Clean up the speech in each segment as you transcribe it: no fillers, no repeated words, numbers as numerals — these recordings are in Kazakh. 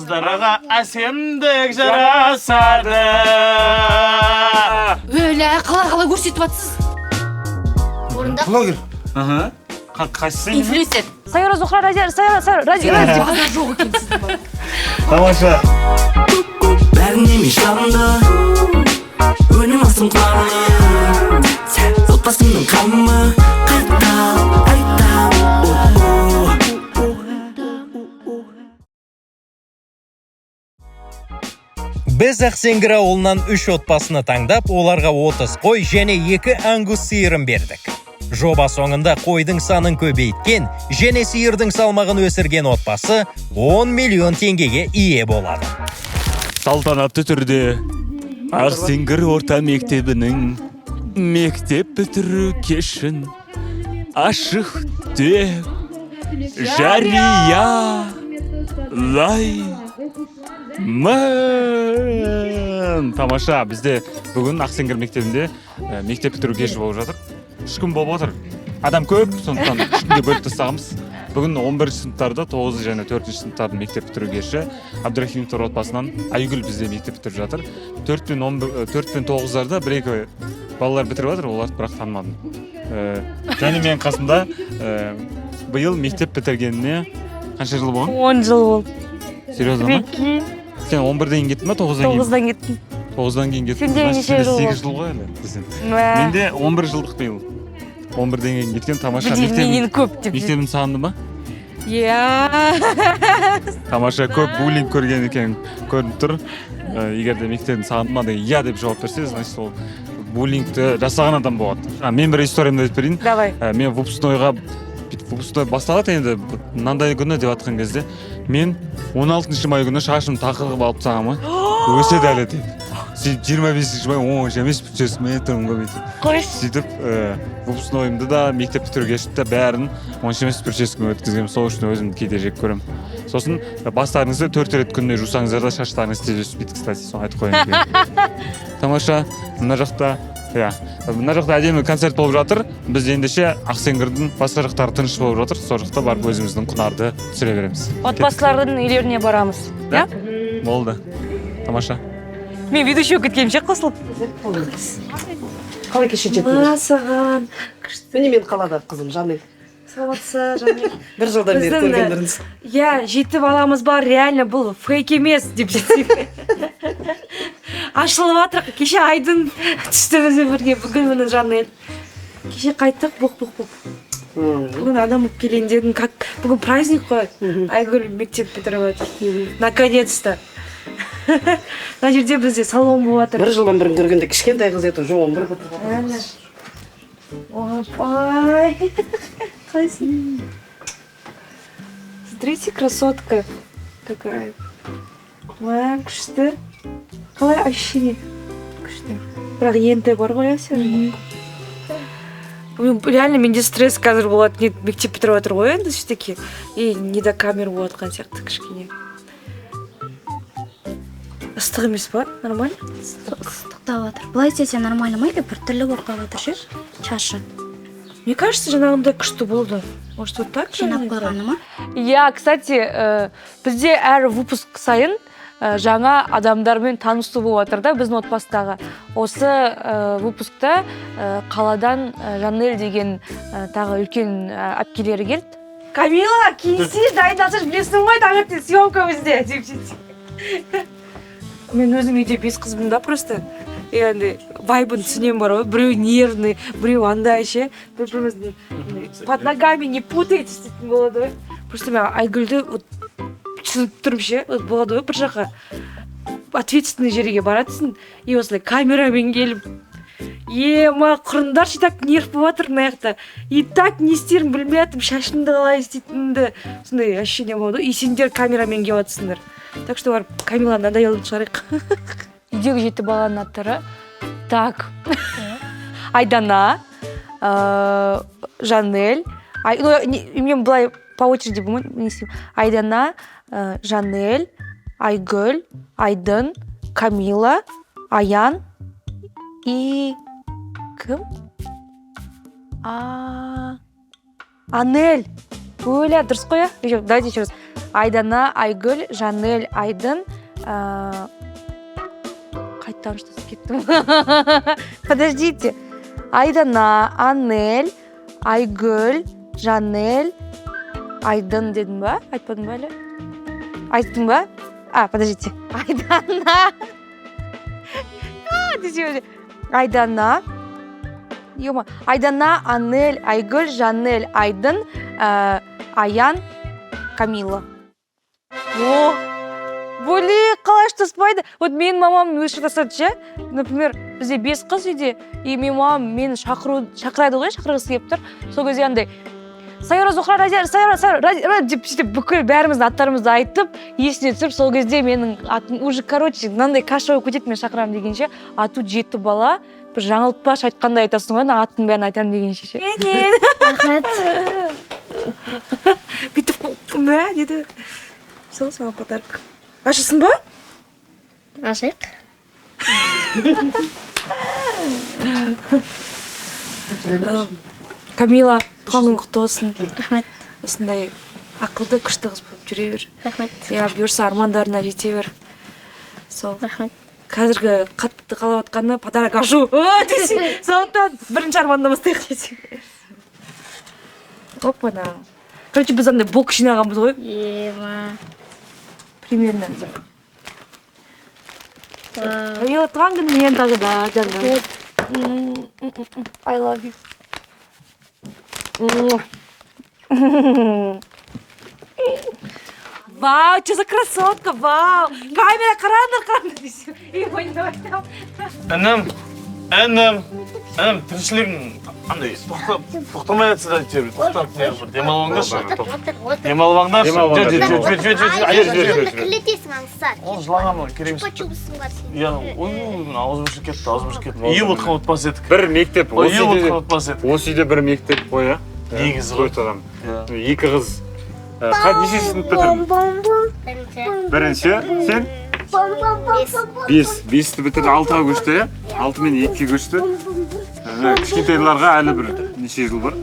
қыздарға әсемдік жарасады. Өлі, қалай көрсетіп атсыз? Орында? Блогер. Қайсысы? Инфлюенсер. Сайра Зухра радио. Базар жоқ екен сіздің бала. Тамаша. Бәріне мен жанды, өнім асым қарлы, отбасымның қамы, қайтам. Біз Ақсеңгір ауылынан 3 отбасыны таңдап, оларға 30 қой және 2 ангус сиырын бердік. Жоба соңында қойдың санын көбейткен, және сиырдың салмағын өсірген отбасы 10 миллион теңгеге ие болады. Салтанатты түрде Ақсеңгір орта мектебінің мектеп бітіру кешін ашық деп жариялаймын. Тамаша, бізде бүгін Ақсеңгір мектебінде мектеп бітіру кеші болып жатыр. 3 күн болып отыр. Адам көп, сондықтан 3 күнге бөліп тастағанбыз. Бүгін 11 сыныптарда 9 және 4 сыныптардың мектеп бітіру кеші. Абдрахимовтар отбасынан Айгүл бізде мектеп бітіріп жатыр. 4 пен 9-зарда бір-екі балалар бітіріп жатыр, оларды бірақ танымадым. Және мен қасымда биыл мектеп бітіргеніне қанша жыл болған? 10 жыл болды. Серьезно ма? Сен 11-ден кеттің ба, 9-дан кейін? 9-дан кеттім. 9-дан кейін кеттің. Сенде неше жыл? 8 жыл ғой әлі. Менде 11 жылдық биыл. 11-ден кейін кеткен. Тамаша. Менен көп деп. Мектебін сағынды ма? Иә. Тамаша көп буллинг көрген екен көрініп тұр. Егер де мектебін сағынды ма деген иә деп жауап берсе, значит ол буллингті жасаған адам болады. Мен бір историямды айтып берейін. Давай. Мен выпускной басталады енді мынандай күні деп атқан кезде мен 16 май күні шашым тақырып алып тастағанмын. Өседі әлі деп. 25 май 10 емес бүтчесін мен тұрмын ғой бүйтіп. Қойш. Сөйтіп выпускнойымды да мектеп бітіру кешті бәрін 10 емес бүтчесін өткізгенмін. Сол үшін өзімді кейде жек көремін. Сосын бастарыңызды 4 рет күнде жусаңыздар да шаштарыңыз тез өсіп бейді, кстати, соны айтып қояйын. Тамаша, мына жақта әдемі концерт болып жатыр. Біз ендеше Ақсеңгірдің басқа жақтары тыныш болып жатыр. Сол жақта барып өзіміздің құнарды түсіре береміз. Отбасылардың үйлеріне барамыз. Да? Болды. Тамаша. Мен ведущий кеткенше қосылып. Қалай кеше жеттіңіз? Саған. Міне мен қалада қызым Жанел. Саламатсыз, Жанел. Бір жылдан бері көргендеріңіз. Иә, 7 баламыз бар, реально бұл фейк емес деп жетсек. Ашылып атыр, кеше Айдын түстімізбен бірге, бүгін міне Жанел. Кеше қайттық, бұқ. Бүгін адам болып келейін дедім, бүгін праздник қой. Айгүл мектеп бітіріп жатыр. Наконец-то. Мына жерде бізде салон болып жатыр. Бір жылдан бірін көргенде кішкентай қыз еді, жоғын бір бітіріп. Опай. Классно. Смотрите, красотка какая. Ой, күшті. Қалай ощущение? Күшті. Бірақ енді бар ғой все же. Реально менде стресс қазір болады. Мектеп бітіріп жатыр ғой енді все-таки. И не до камер болады қан сияқты кішкене. Ыстық емес па? Нормально? Ыстықтап жатыр. Былай істесе нормально ма? Бір түрлі болып қалып жатыр ше? Шашы. Мне кажется, жаңағында күшті болды. Может, вот так? Жинап қойғаны ма? Я, кстати, бізде әр выпуск сайын жаңа адамдармен танысу болып жатыр да біздің отбасыдағы. Осы выпускта қаладан Жанел деген тағы үлкен әпкелері келді. Камила, кейсе дайындалсаш білесің ғой, таңертең съемка бізде деп жетті. Мен өзім үйде 5 қызбын да просто. Енді вайбын түсінем бар ғой, біреу нервный, біреу андай ше, бір-бірімізді под ногами не путайтесь дейтін болады ғой. Просто мен Айгүлді түсініп тұрып ше, болады ғой бір жаққа ответственный жерге баратсың, и осылай камерамен келіп, ма құрындаршы, так нерв болып жатыр мына жақта, и так не істерін білмей жатырмын, шашымды қалай істейтінімді, сондай ощущение болады ғой, и сендер камерамен келіп жатсыңдар. Так что барып Камила надоелді шығарайық. Үйдегі 7 баланың аттары. Так. Айдана, Жанель. Мен былай по очереди не істеймін. Айдана, Жанель, Айгүл, Айдын, Камила, Аян и кім? Анель. Оля, дұрыс қой, давайте еще раз. Айдана, Айгүл, Жанель, Айдын. Қайттан ұштасып кеттім. Подождите. Айдана, Анель, Айгүл, Жанель, Айдын дедім ба? Айтпадым ба әлі? Айттым ба? Подождите. Айдана. Айдана. Айдана, Анель, Айгүл, Жанель, Айдын, Аян, Камила. О, бөлек, қалай ұштаспайды? Вот менің мамам өзі ұштасады ше. Например, бізде 5 қыз үйде, и менің мамам мені шақырады ғой, шақырғысы келіп тұр. Сол кезде андай Сайра, Зухра, Разия, Сайра деп сөйтіп бүкіл бәріміздің аттарымызды айтып, есіне түсіріп, сол кезде менің атым уже короче, мынандай каша болып кетеді, мен шақырамын дегенше, ату 7 бала, бір жаңылтпаш айтқандай айтасың ғой, аттың бәрін айтамын дегенше ше. Рахмет. Бүйтіп қоқтым ба деді. Сол саған подарок. Ашысын ба? Ашық. Камила, туған күн құтты болсын. Рахмет. Осындай ақылды, күшті қыз болып жүре бер. Рахмет. Я бұйырса армандарына жете бер. Сол. Рахмет. Қазіргі қатты қалап отқаны подарок ашу. Десең, сондықтан бірінші арманнан бастайық десең. Опана. Короче, біз андай блок жинағанбыз ғой. Примерно. Камила, туған күніңмен тағы да, жаным. I love you. Вау, что за красотка, вау! Камера, қараңдар десем. Інім, тіршілігің андай тоқтамай жатса да әйтеуір тоқтап демалыңдаршы. Демалыңдаршы. Кірлетесің аңсар. Ол жылағаны керек емес. Чупа-чупсың бар сен. Иә, ауызым кетті. Үйіп отқан отбасы едік. Бір мектеп, Үйіп отқан отбасы едік. осы үйде бір мектеп қоя. Негізі ғой. Екі қыз. Неше сынып бітірдің? Бірінші, сен? 5 бітірді, 6-ға көшті, 6 мен 2-ге көшті. Кішкентайларға әлі бір неше жыл бар?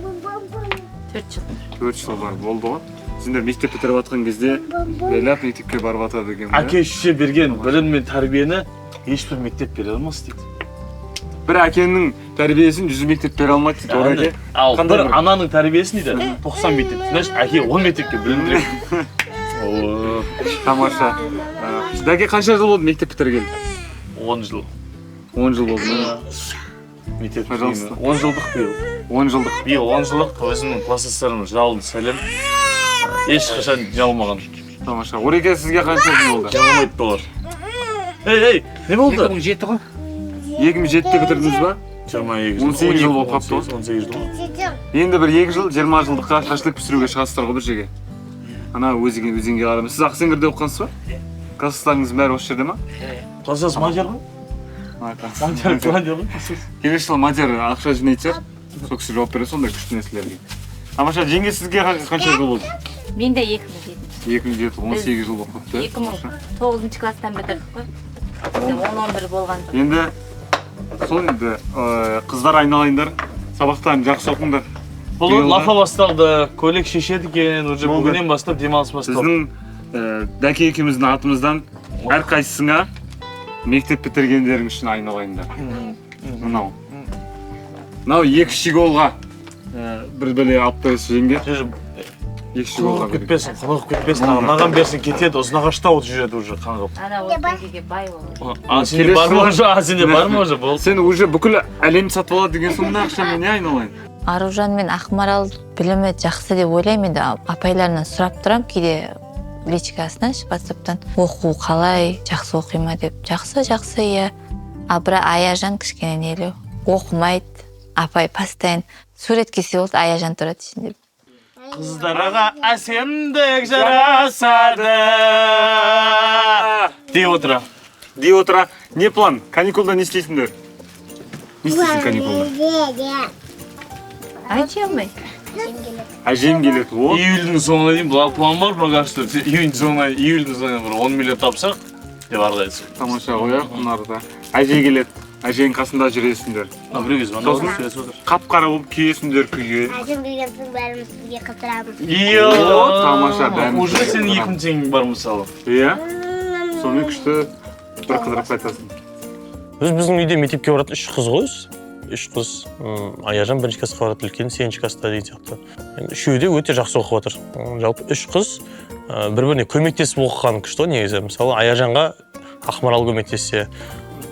4 жыл бар, болды ғой. Сендер мектеп бітіріп жатқан кезде ойлап мектепке барып жатады екен. Әке шеше берген білім мен тәрбиені ешбір мектеп бере алмас дейді. Бір әкенің тәрбиесін 100 мектеп бере алмайды дейді. Ал бір ананың тәрбиесін дейді 90 мектеп. Значит, әке 10 мектепке білім береді. Тамаша. Дәке қанша жыл болды мектеп бітірген? 10 жыл. 10 жыл болды. Мектеп Пожалуйста. 10 жылдық биыл. 10 жылдық. Биыл 10 жылдық өзімнің класстастарым жалынды сәлем. Ешқашан жалмаған. Тамаша. Ореке сізге қанша жыл болды? Жалмайды болар. Ей, не болды? 2007 ғой. 2007-те бітірдіңіз ба? 22 жыл. 18 жыл болып қапты ғой. 18 жыл. Енді бір 2 жыл 20 жылдыққа шашлык пісіруге шығасыздар ғой бір жерге. Ана өзенге қараймыз. Сіз Ақсеңгірде оқығансыз ба? Класстарыңыз бәрі осы жерде ма? Класстас мадияр ғой? Мадияр ғой? Келесі жылы мадияр ақша жинайтын шығар. Сол кісі жауап береді сондай күшті нәрселерге. Тамаша, жеңге сізге қанша жыл болды? Мен де 2007. 2007, 18 жыл болып қапты. 2009 класстан бітірдік қой. 10-11 болған. Енді сол енді қыздар айналайындар, сабақтарын жақсы оқыңдар. Бұл лафа басталды, көйлек шешеді екен, уже бүгіннен бастап демалыс басталды. Біздің Дәке екеуміздің атымыздан әрқайсысыңа мектеп бітіргендерің үшін айналайындар. Мынау 2 щеголға бір бөле алып бересіз жеңге. 2 щеголға кетпесін, қаңғып кетпесін, маған берсін кетеді, ұзынағашта от жүреді уже қаңғып. Ана ол деңгеге бай ол. Сенде бар ма уже? Сенде бар ма уже? Сен уже бүкіл әлемді сатып алады деген соңында ақшамен не айналайын? Аружан мен Ақмарал білімі жақсы деп ойлаймын. Енді апайларынан сұрап тұрам кейде личкасынан WhatsApp-тан оқу қалай, жақсы оқи ма деп. Жақсы, иә. Ал бірақ Аяжан кішкене нелеу. Оқымайды, апай постоянно сурет келсе болды, Аяжан тұрады ішінде. Қыздарға әсемдік жарасады. Дей отыра. Не план? Каникулда не істейсіңдер? Не істейсің каникулда? Айти алмай. Әжем келеді. Июльдің соңына дейін бұл план бар, бірақ что июльдің соңына бір 10 миллион тапсақ деп арғайсың. Тамаша қояқ, ұнарда. Әже келеді. әженің қасында жүресіңдер. Біреу кез мана сөйлесіп отыр. Қап-қара болып киесіңдер күйге. Әжем келген соң бәріміз сізге қыдырамыз. Тамаша, бәріміз. Уже сенің 2 теңің бар мысалы. Иә. Сонымен күшті бір қыдырып қайтасың. Біздің үйде мектепке баратын 3 қыз ғой. 3 қыз. Аяжан 1-ші классқа барады, үлкен 2-ші класста деген сияқты. Үшеуі де өте жақсы оқып отыр. Жалпы 3 қыз бір-біріне көмектесіп оқыған күшті ғой негізі. Мысалы, Аяжанға Ақмарал көмектессе,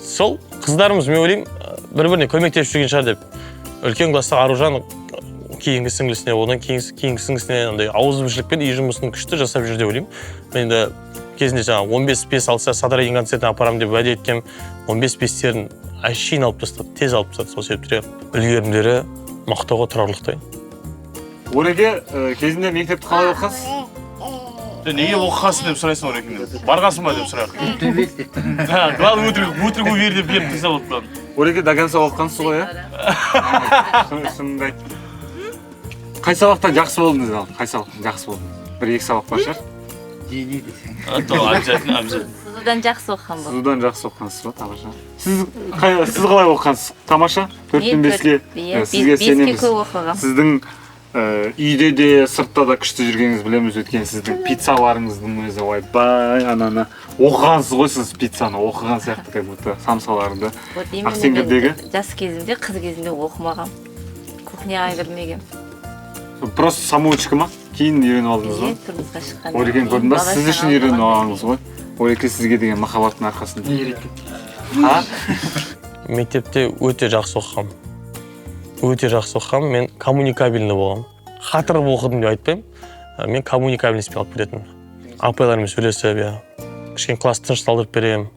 сол қыздарымыз мен ойлаймын бір-біріне көмектесіп жүрген шығар деп. Үлкен класста Аружан кейінгі сіңлісіне, одан кейінгі сіңлісіне андай ауызбіршілікпен үй жұмысын күшті жасап жүр деп ойлаймын. Мен де кезінде жаңа 15-5 алса Садарайын концертіне апарам деп уәде еткем. 15-5-терін әшейін алып тастады, тез алып тастады. Сол себептен үлгерімдері мақтауға тұрарлықтай. Ореге кезінде мектепті қалай оқасыз? Неге оқығансың деп сұрайсың Орекеңнен? Барғансың ба деп сұрайық. Главное өтірік увер деп беріп тастап отқан. Ореге до конца оқығансыз ғой, иә? Шынымды айт. Қай сабақта жақсы болдыңыз ал? Қай сабақта жақсы болдыңыз? 1-2 сабақ бар шығар? Обязательно. Сызудан жақсы оқыған бұл. Сызудан жақсы оқығансыз ба, тамаша? Сіз қалай оқығансыз? Тамаша? 4-5-ке? Сізге сенеміз. Сіздің үйде де, сыртта да күшті жүргеніңіз білеміз. Өткен сіздің пиццаларыңыздың өзі, ойбай, ананы оқығансыз ғой, сіз пиццаны оқыған сияқты, как будто самсаларында. Ақсеңгірдегі? Жас кезімде, қыз кезімде оқымағам. Кухняға кірмегем. Просто самоучка ма? Кейін үйреніп алдыңыз ба? Тұрмысқа шыққан. Орекен көрдің ба? Сіз үшін үйреніп алғаныңыз ғой. Ореке сізге деген махаббаттың арқасында. Мектепте өте жақсы оқығам. Мен коммуникабельный болғам. Қатырып оқыдым деп айтпаймын. Мен коммуникабельностьпен алып кететін. Апайлармен сөйлесіп, кішкене класс тынышталдырып беремін.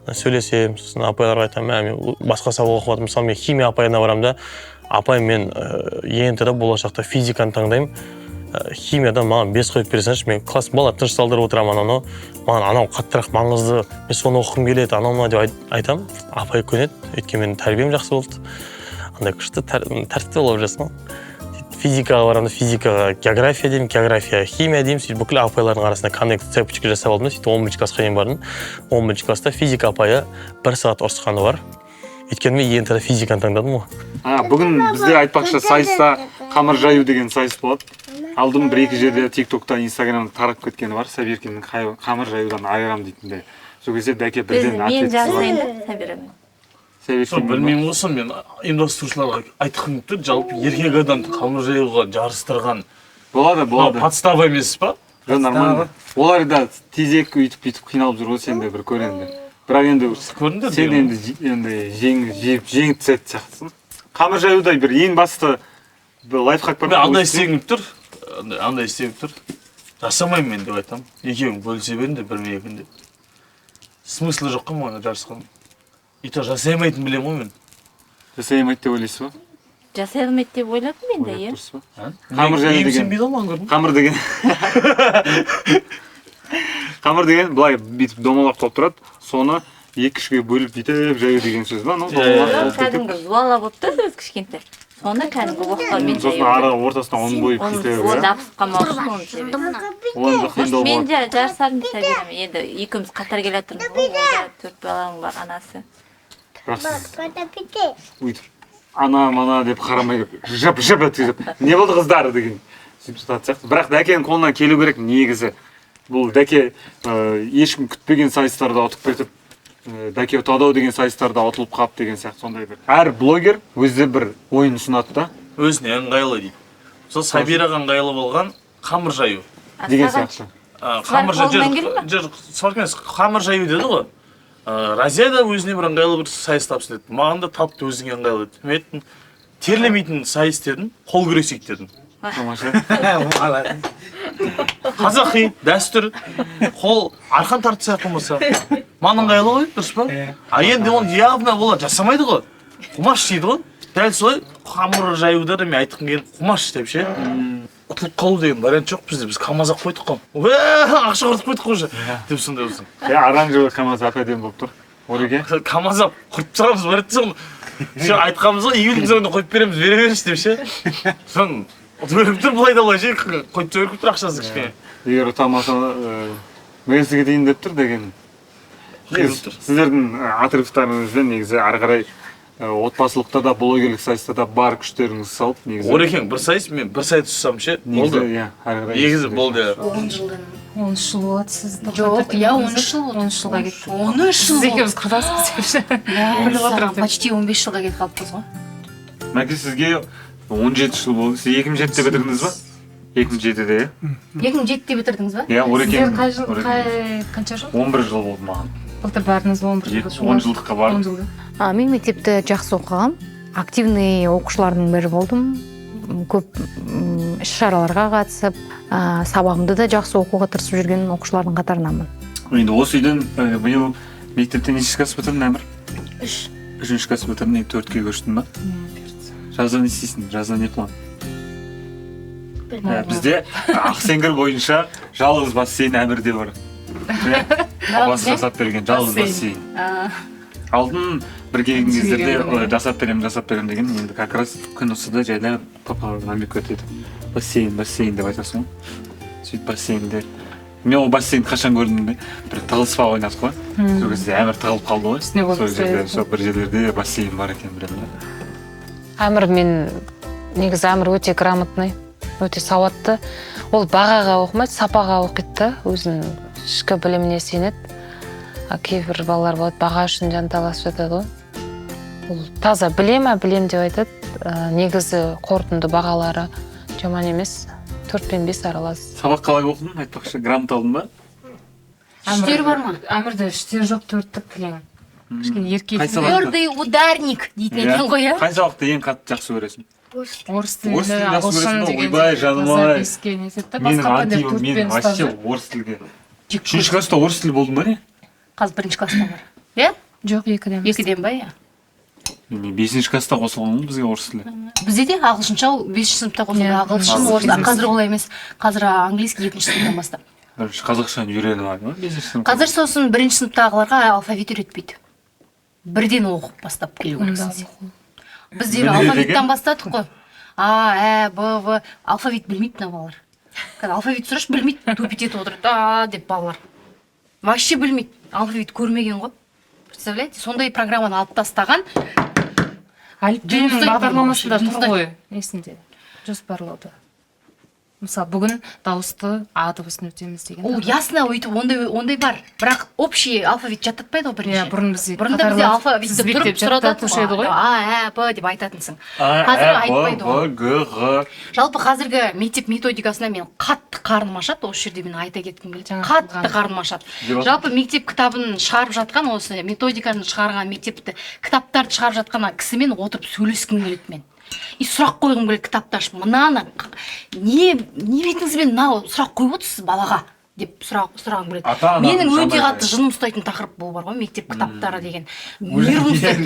Сөйлесемін, сосын апайларға айтамын, мен басқа сабақ оқып жатырмын. Мысалы, мен химия апайына барамын да, апай, мен ЕНТ-да болашақта физиканы таңдаймын. Химиядан маған 5 қойып бересінші, мен класс бала тынышталдырып отырамын, маған анау қаттырақ маңызды, мен соны оқығым келеді, анау деп айтамын. Апай көнеді, өйткені менің тәрбием жақсы болды. Андай күшті тәртіпті болып жасым. Физикаға барамын, физикаға география деймін, география химия деймін, сөйтіп бүкіл апайлардың арасында коннект цепочка жасап алдым, сөйтіп 11-ші классқа дейін бардым. 11-ші класста физика апайы 1 сағат ұрысқаны бар. Өйткені мен ЕНТ-да физиканы таңдадым ғой. Бүгін бізде айтпақшы сайыста қамыр жаю деген сайыс болады. Алдым 1-2 жерде TikTok-та, Instagram-да тарап кеткені бар. Сабиркиннің қамыр жаюдан айырам дейтінде. Сол кезде Дәке бірден мен жасайын да, Сабирамен. Білмеймін осы, мен ұйымдастырушыларға айтқым келіп тұр, жалпы еркек адамды қамыр жаюға жарыстырған. Болады. Подстава емес па? Нормально. Олар да тезек үйтіп қиналып жүр ғой, сен де бір көренді. Бірақ енді сен енді жеңіп түсетін сияқтысың. Қамыр жаюдай бір ең басты лайфхак бар. Андай істегім тұр. Жасамаймын мен деп айтамын. Екеуің бөлісе берін де бірме-екін деп. Смыслы жоқ қой маған жарысқан. И то жасаймайтын білем ғой мен. Жасаймайды деп ойлайсыз ба? Жасай алмайды деп ойладым мен де, иә. Қамыр жаю деген. Қамыр деген былай бүйтіп домалақ болып тұрады. Соны 2-3-ге бөліп бүйтіп жаю деген сөз ба? Кәдімгі зуала болып тұр өз кішкентай. Соны кәдімгі оқтармен жаю. Сосын ары ортасынан оны бойып бүйтіп. Оны жабысып қалмау үшін оны жебеді. Мен де жарысарым Сабирамен. Енді екеуміз қатар келе жатырмыз ғой. Олда 4 баланың бар анасы. Өйтіп ана деп қарамай жып өткізіп. Не болды қыздар деген. Сөйтіп жататын сияқты. Бірақ Дәкенің қолынан келу керек негізі. Бұл Дәке ешкім күтпеген сайыстарда ұтып кетіп, Дәке ұтады деген сайыстарда ұтылып қалып деген сияқты сондай бір. Әр блогер өзі бір ойын ұсынады да. Өзіне ыңғайлы дейді. Сол Сабираға ыңғайлы болған қамыр жаю деген сияқты. Қамыр жаю деді ғой. Разия да өзіне бір ыңғайлы бір сайыс тапсын деді. Маған да тапты өзіңе ыңғайлы деді. Мен айттым, терлемейтін сайыс дедім, қол күресейік дедім. Тамаша. Қазақи, дәстүр, қол арқан тартса қылмаса. Маған ыңғайлы ғой, дұрыс па? Енді оны явно олар жасамайды ғой. Құмаш дейді ғой. Дәл солай қамыр жаюда да мен айтқым келіп құмаш деп ше. Ұтылып қалу деген вариант жоқ бізде. Біз КамАЗ қойдық қой. Ақша құртып қойдық қой. Деп сондай болсын. Оранжевый КамАЗ әп-әдемі болып тұр. Ореге? КамАЗ құртып тастағанбыз бар еді соны. Айтқанбыз ғой, июльдің соңында қойып береміз, бере беріңіз деп ше. Соны өтіп тұр былай да былай ше, қойып жіберіп тұр ақшасы кішкене. Егер ұтамаса мен сізге дейін деп тұр деген. сіздердің отрывтарыңызбен негізі ары қарай отбасылықта да блогерлік сайыста да бар күштеріңізді салып негізі Орекең бір сайыс, мен бір сайыс ұстасам ше, болды. иә ары қарай Негізі болды. 10 жылдан 13 жыл болады сіз. Жоқ, иә 13 жыл. 13 жылға кетті. 13 жыл. Сіз екеуміз құрдаспыз деп Почти 15 жылға кетіп қалыппыз ғой. Мәке сізге 17 жыл болды. Сіз 2007-де бітірдіңіз ба? 2007-де, иә? 2007-де бітірдіңіз ба? Иә, Орекең. Қанша жыл? 11 жыл болды маған. Былтыр бардыңыз 11 жыл. 10 жылдыққа бардым. Мен мектепті жақсы оқығам. Активный оқушылардың бірі болдым. Көп іс-шараларға қатысып, сабағымды да жақсы оқуға тырысып жүрген оқушылардың қатарынамын. Енді осы үйден биыл мектепте нешінші класс бітірдің, Әмір? 3-3 класс бітірдің, 4-ге көштің ба? Жазда не істейсің? Жазда не план? Бізде Ақсеңгір бойынша жалғыз бассейн Әмірде бар. Апасы жасап берген жалғыз бассейн. Алдын бір келген кездерде жасап берем деген, енді как раз күн ысыда жайлап папа намек етеді. Бассейн деп айтасың ғой. Сөйтіп бассейнде. Мен ол бассейнді қашан көрдім де, бір тығылыспа ойнадық қой. Сол кезде Әмір тығылып қалды ғой. Сол жерде, сол бір жерлерде бассейн бар екен білемін. Әмір мен негізі Әмір өте грамотный, өте сауатты. Ол бағаға оқымайды, сапаға оқиды, өзінің ішкі біліміне сенеді. Кейбір балалар болады, баға үшін жанталасып жатады ғой. Ол таза білем деп айтады. Негізі қорытынды бағалары жаман емес. 4 пен 5 аралас. Сабақ қалай оқыдың? Айтпақшы, грант алдың ба? Үштер бар ма? Әмірде үштер жоқ, 4-тік кілең. Кішкене еркек. Твердый ударник дейтін екен ғой, иә? Қай сабақты ең қатты жақсы көресің? Орыс тілі, ағылшын деген. Ойбай, жаным ай. Менің антимым, мен вообще орыс тілге. 3-ші класста орыс тілі болдың ба не? Қазір 1-ші класста бар. Иә? Жоқ, 2-ден. 2-ден ба, иә? Мен 5-ші класста қосылған ғой бізге орыс тілі. Бізде де ағылшынша 5-ші сыныпта қосылды. Ағылшын, орыс. Қазір олай емес. Қазір английский 2-ші сыныптан бастап. Қазақшаны үйреніп алды ма 5-ші сыныпта? Қазір сосын 1-ші сыныптағыларға алфавит үйретпейді. Бірден оқып бастап келу керексіз. Біздер алфавиттан бастадық қой. А, Ә, Б, В. Алфавит білмейді мына балалар. Алфавит сұрашы білмейді, тупить етіп отырады, деп балалар. Вообще білмейді. Алфавит көрмеген ғой. Представляете? Сондай программаны алып тастаған. Әліпбидің бағдарламасында тұр ғой, есінде, жоспарлауда. Мысалы, бүгін дауысты А дыбысын өтеміз деген. Ол ясно, өйтіп ондай бар. Бірақ общий алфавит жаттатпайды ғой бірінші. Бұрында бізде алфавитті тұрып сұрататын ғой. А, Ә, Б деп айтатынсың. Қазір айтпайды ғой. Б, Г, Г. Жалпы қазіргі мектеп методикасына мен қатты қарным ашады, осы жерде мен айта кеткім келді. Қатты қарным ашады. Жалпы мектеп кітабын шығарып жатқан, осы методиканы шығарған мектепті, кітаптарды шығарып жатқан кісімен отырып сөйлескім келеді мен. И сұрақ қойғым келеді кітапты ашып, мынаны не бетіңізбен мынау сұрақ қойып отырсыз балаға деп сұрағым келеді. Менің өте қатты жыным ұстайтын тақырып бұл бар ғой, мектеп кітаптары деген. Нервым ұстайтын.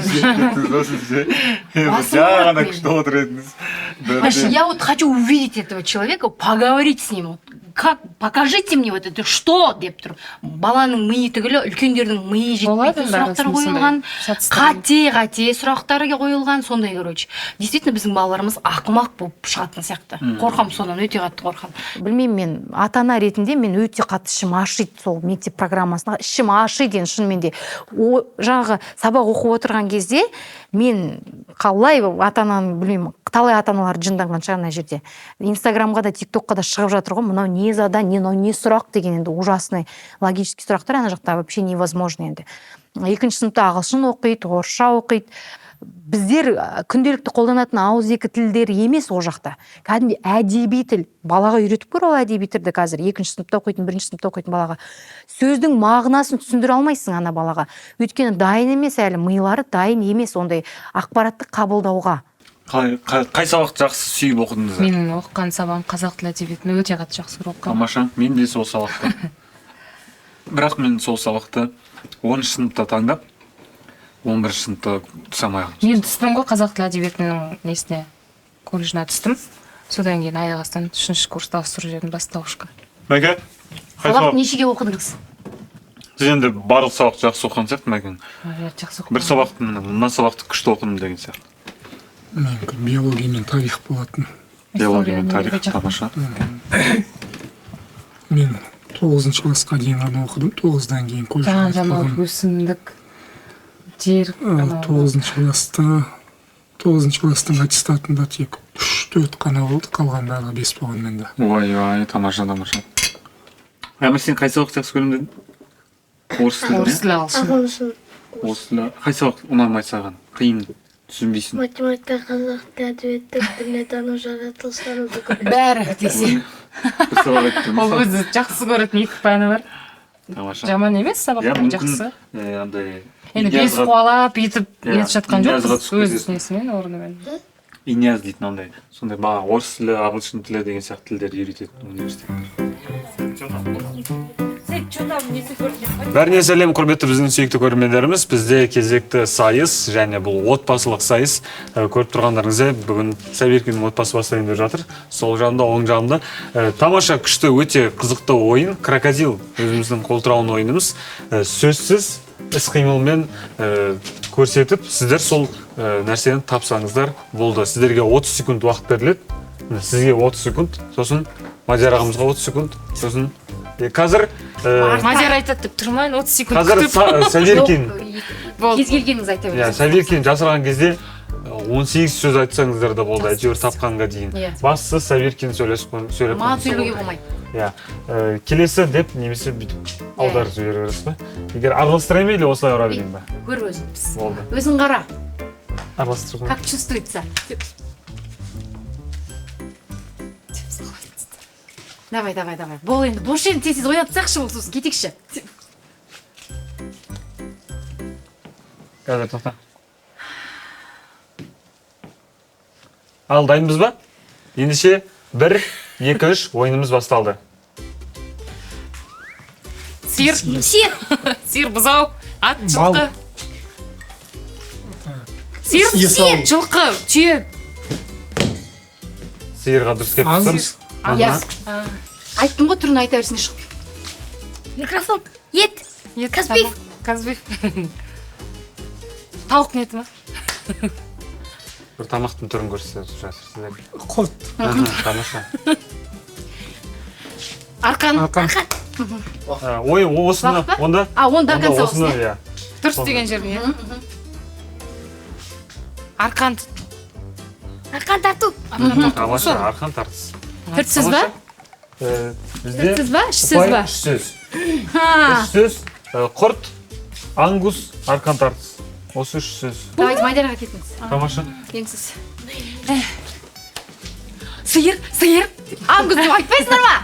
Жаңағына күшті отыр едіңіз. Я вот хочу увидеть этого человека, поговорить с ним. Как, покажите мне вот это, что деп тұр. Баланың миы түгілі, үлкендердің миы жетпейтін сұрақтар қойылған, қате сұрақтарға қойылған, сондай, короче. Действительно, біздің балаларымыз ақымақ болып шығатын сияқты. Қорқам содан, өте қатты қорқам. Білмеймін, мен ата-ана ретінде мен өте қатты ішім ашиды сол мектеп программасына. Ішім ашиды, шынымен де. Жаңағы сабақ оқып отырған кезде мен қалай ата-ананың, білмеймін, талай ата-аналар жынданған шығар ана жерде. Инстаграмға да, тиктокқа да шығып жатыр ғой, мынау не зада, не сұрақ деген енді ужасный логический сұрақтар ана жақта вообще невозможно енді. 2-ші сыныпта ағылшын оқиды, орысша оқиды. Біздер күнделікті қолданатын ауызекі тілдер емес ол жақта. Кәдімгі әдеби тіл. Балаға үйретіп көр ол әдеби тілді қазір. 2-ші сыныпта оқитын, 1-ші сыныпта оқитын балаға. Сөздің мағынасын түсіндіре алмайсың ана балаға. Өйткені дайын емес әлі, милары дайын емес ондай ақпаратты қабылдауға. Қай сабақты жақсы сүйіп оқыдыңыз? Менің оқыған сабағым қазақ тілі әдебиетін өте қатты жақсы көріп оқығам. Тамаша, мен де сол сабақты. Бірақ мен сол сабақты 10-ші сыныпта таңдап, 11-ші сыныпта самай қалдым. Мен түстім ғой қазақ тілі әдебиетінің несіне, колледжіне түстім. Содан кейін аяқ астынан 3-ші курста ауыстырып жібердім бастауышқа. Мәке, қай сабақ нешеге оқыдыңыз? Сіз енді барлық сабақты жақсы оқыған сияқты, Мәкен? Жақсы оқыдым. Бір сабақты, мына сабақты күшті оқыдым деген сияқты. Мен биология мен тарих болатын. Биология мен тарих, тамаша. Мен 9 классқа дейін ғана оқыдым, 9-дан кейін колледжге жаңа өсімдік жер 9 класстың аттестатында тек 3-4 қана болды, қалған барлығы 5 болған менде. Ой, тамаша. Әмір, сен қай сабақты жақсы көремін дедің? Орыс тілі, орыс тілі ағылшын. Ағылшын. Орыс тілі. Қай сабақ ұнамайды саған? Қиын, түсінбейсің. Математика, қазақ тілі, әдебиеттер, дүниетану, жаратылыстануды көремін. Бәрі десе. Бір сабақ айттым. Ол өзі жақсы көретін екі пәні бар. Тамаша. Жаман емес, сабақтан жақсы. Андай Енді бес қуалап етіп жатқан жоқ, Инязға түсіп өз кетесің. несімен орнымен. Иняз дейтін андай. Сондай баға орыс тілі, ағылшын тілі деген сияқты тілдерді үйрететін университет. Бәріне сәлем, құрметті біздің сүйікті көрермендеріміз. Бізде кезекті сайыс, және бұл отбасылық сайыс. Көріп тұрғандарыңыздай, бүгін Сабиркиннің отбасы бастайын деп жатыр. Сол жағында, оң жағында. Тамаша, күшті, өте қызықты ойын. Крокодил өзіміздің қолтырауын ойынымыз. Сөзсіз іс-қимылмен көрсетіп, сіздер сол нәрсені тапсаңыздар болды. Сіздерге 30 секунд уақыт беріледі. Сізге 30 секунд, сосын Мадияр ағамызға 30 секунд, сосын қазір Мадияр айтады деп тұрмайын, 30 секунд қазір Сабиркин Кез келгеніңіз айта бересіз. Сабиркин жасырған кезде 18 сөз айтсаңыздар да болды, әйтеуір тапқанға дейін. Бастысы Сабиркин сөйлеп Маған сөйлеуге болмайды. Келесі деп немесе бүйтіп аударып жібере бересіз ба? Егер араластыра ма или осылай ұра берейін ба? Көр өзің. Болды. Өзің қара. Араластырып. Как чувствуется? Давай. Бол енді, бош енді тез ойнатсақшы бол, сосын кетекші. Қазір тоқта. Ал, дайынбыз ба? Ендеше 1, 2, 3 ойынымыз басталды. Сиыр, бұзау, ат, жылқы. Сиыр, жылқы, түйе. Сиырға дұрыс келіп тұрсыз. Айттым ғой, түрін айта берсін. Микрофон, ет, Казбек. Казбек. Тауық неті ма? Бір тамақтың түрін көрсетіп жатырсыздар. Құрт. Тамаша. Арқан. Ой, осыны, онда? Онда арқан сауысын. Дұрыс деген жерін, Арқан. Арқан тарту. Тамаша, арқан тартыс. Түртсіз ба? Бізде Түртсіз ба? Ішсіз ба? Үш сөз. Құрт, ангус, арқан тартыс. Осы 3 сөз. Давайте Мадияарға кетіңіз. Тамаша. Еңсіз. Сиыр. Ангус деп айтпайсыңдар ма?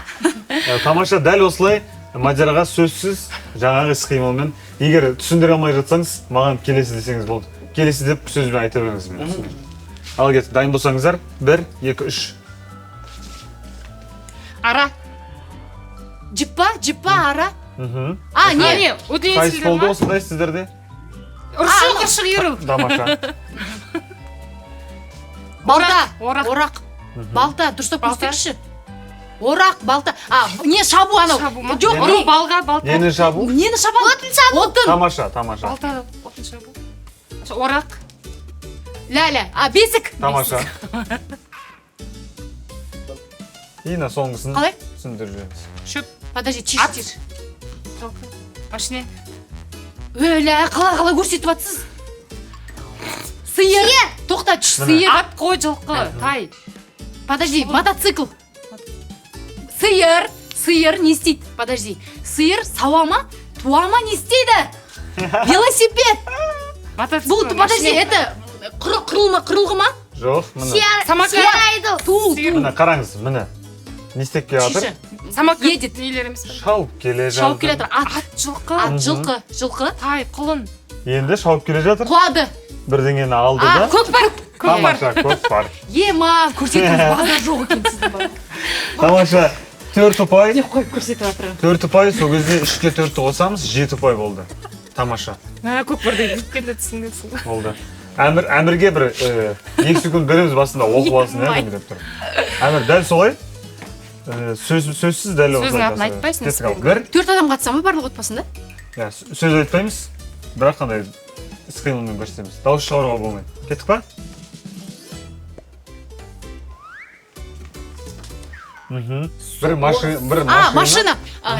Тамаша, дәл осылай Мадияарға сөзсіз жаңағы іс-қимылмен. Егер түсіндіре алмай жатсаңыз, маған келесі десеңіз болды. Келесі деп сөзбен айта беріңіз. Ал кет, дайын болсаңыздар. 1, 2, 3. Ара. Жіппа, ара. Не? Қайсы болды осындай сіздерде? Ұршық еру. Тамаша. Балта. Орақ. Балта, дұрыстап көрсетіңізші. Орақ, балта. Не шабу анау? Жоқ, балға, балта. Нені шабу? Нені шабу? Отын. Тамаша. Балта, отын шабу. Орақ. Ля-ля. Бесік. Тамаша. Ина соңғысын қалай? түсіндіріп жібереміз. Шөп. Подожди, чиш. Машине. Ля, қалай көрсетіп атсыз? Сиыр. Тоқта, сиыр. Ат, қой, жылқы, тай. Подожди, мотоцикл. Сиыр не істейді? Подожди. Сиыр сауама, туама не істейді? Велосипед. Бұл, подожди, это қырылғы ма? Жоқ, міне. Самокат. Тул. Міне, қараңыз, міне. Не істеп келе жатыр? Самокат. Едет. Шауып келе жатыр. Ат, жылқы. Тай, құлын. Енді шауып келе жатыр. Құлады. Бірдеңені алды да. Көкпар. Тамаша, көкпар. Ема, көрсетіңіз, базар жоқ екен сіздің бар. Тамаша, 4 ұпай. Не қойып көрсетіп жатыр. 4 ұпай, сол кезде 3-ке 4-ті қосамыз, 7 ұпай болды. Тамаша. Көкпардай өткенде түсіндесің. Болды. Әмірге бір 2 секунд береміз басында оқып алсын деп тұр. Әмір, дәл солай? Сөзсіз дәл осылай. Сөздің атын айтпайсың. 4 адам қатыса ма барлық отбасында? Сөз айтпаймыз, бірақ қандай іс-қимылмен көрсетеміз. Дауыс шығаруға болмайды. Кеттік па? бір машина.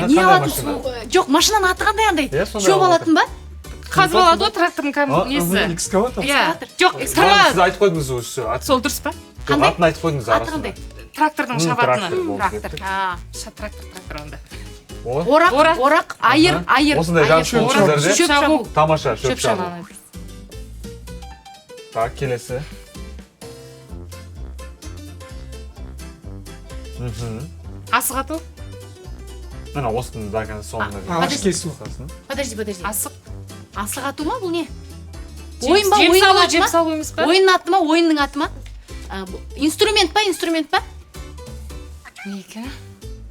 Не алатын? Жоқ, машинаның аты қандай андай? Шөп алатын ба? Қазып алады ғой трактордың несі. Экскаватор? Иә. Жоқ, сіз экскаватор. айтып қойдыңыз осы аты. Сол дұрыс па? Қандай? Атын айтып қойдыңыз Аты арасында. қандай? Трактордың шабатыны. Трактор. Трактор онда. Орақ, айыр. Осындай жан шөпшілерде Шөп шабу. тамаша шөп Шөп шабу. шабу. Так, келесі. Асық ату. Мына осының да соңында. Ағаш кесу. Подожди. Асық. Асық ату ма бұл не? Жем Ойын ба? Ойынның салу, аты жем ма? салу емес па? Ойынның аты ма? Ойынның аты ма? Инструмент па? Неке?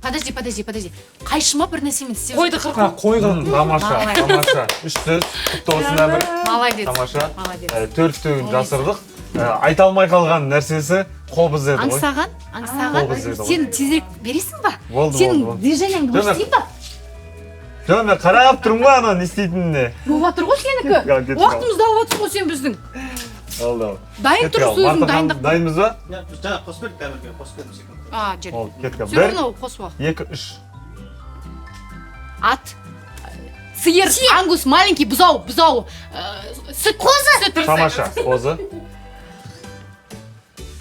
Подожди. Қайшы ма бір нәрсемен істеп? Қойды қырқу. Қойған. Тамаша. Үш сөз. Құтты болсын әмір. Молодец. Тамаша. Молодец. Төрттігін жасырдық. Айта алмай қалған нәрсесі қобыз еді ғой. Аңсаған. Сен тезірек бересің ба? Болды. Сенің движениеңді көрсетейін ба? Жоқ, мен қарап тұрмын ғой ана не істейтініне. Болып жатыр ғой сенікі. Уақытымызды алып жатсың ғой сен біздің. Алды. Дайын тұрып сөзің дайындық. Дайынбыз ба? Жаңа қосып бердік әмірге, қосып бердім секунд. Жер. Ол, кетті. Сөйлеу қосып ал. 2, 3. Ат. Сиыр, ангус, маленький, бұзау. Сүт. Қозы. Тамаша. Қозы.